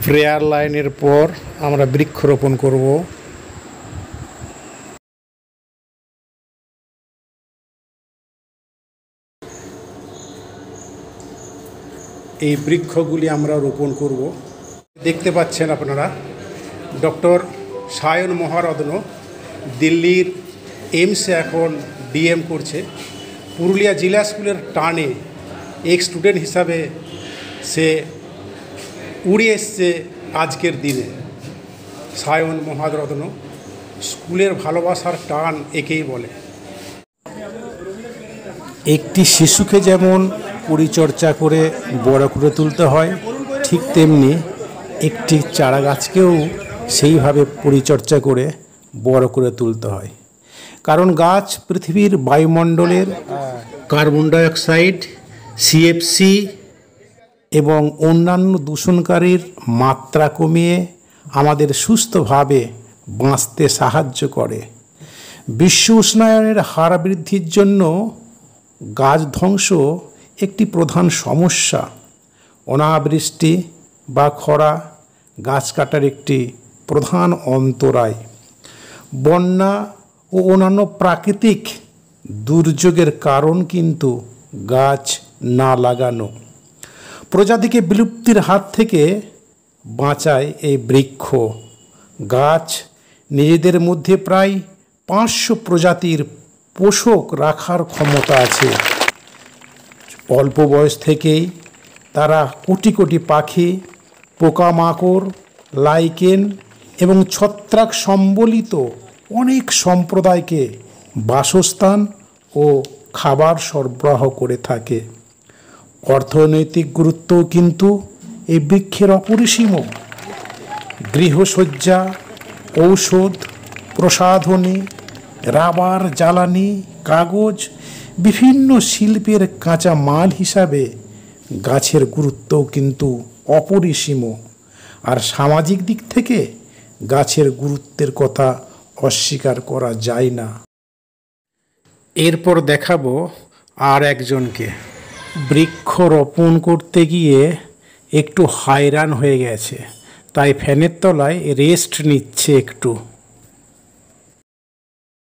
Prayer লাইনের পর আমরা বৃক্ষরোপণ করব। এই বৃক্ষগুলি আমরা রোপণ করব। দেখতে পাচ্ছেন আপনারা ডক্টর সায়ন মহারত্ন দিল্লির এইমসে এখন ডিএম করছে। পুরুলিয়া জেলা স্কুলের টানে এক স্টুডেন্ট হিসাবে সে উড়ে এসছে আজকের দিনে। সায়ন মহারত্ন, স্কুলের ভালোবাসার টান একেই বলে। একটি শিশুকে যেমন পরিচর্যা করে বড় করে তুলতে হয়, ঠিক তেমনি একটি চারা গাছকেও সেইভাবে পরিচর্যা করে বড় করে তুলতে হয়। কারণ গাছ পৃথিবীর বায়ুমণ্ডলের কার্বন ডাইঅক্সাইড, সিএফসি এবং অন্যান্য দূষণকারীর মাত্রা কমিয়ে আমাদের সুস্থভাবে বাঁচতে সাহায্য করে। বিশ্ব উষ্ণায়নের হার বৃদ্ধির জন্য গাছ ধ্বংস একটি প্রধান সমস্যা। অনাবৃষ্টি বা খরা গাছ কাটার একটি প্রধান অন্তরায়। বন্যা ও অন্যান্য প্রাকৃতিক দুর্যোগের কারণ কিন্তু গাছ না লাগানো। প্রজাতিকে বিলুপ্তির হাত থেকে বাঁচায় এই বৃক্ষ। গাছ নিজেদের মধ্যে প্রায় 500 প্রজাতির পোষক রাখার ক্ষমতা আছে। অল্প বয়স থেকেই তারা কোটি কোটি পাখি, পোকামাকড়, লাইকেন এবং ছত্রাক সম্বলিত অনেক সম্প্রদায়কে বাসস্থান ও খাবার সরবরাহ করে থাকে। অর্থনৈতিক গুরুত্বও কিন্তু এই বৃক্ষের অপরিসীম। গৃহসজ্জা, ঔষধ, প্রসাধনী, রাবার, জ্বালানি, কাগজ, বিভিন্ন শিল্পের কাঁচা মাল হিসাবে গাছের গুরুত্বও কিন্তু অপরিসীম। আর সামাজিক দিক থেকে গাছের গুরুত্বের কথা অস্বীকার করা যায় না। এরপর দেখাবো আর একজনকে। বৃক্ষ রোপণ করতে গিয়ে একটু হয়রান হয়ে গেছে, তাই ফ্যানের তলায় রেস্ট নিচ্ছে একটু।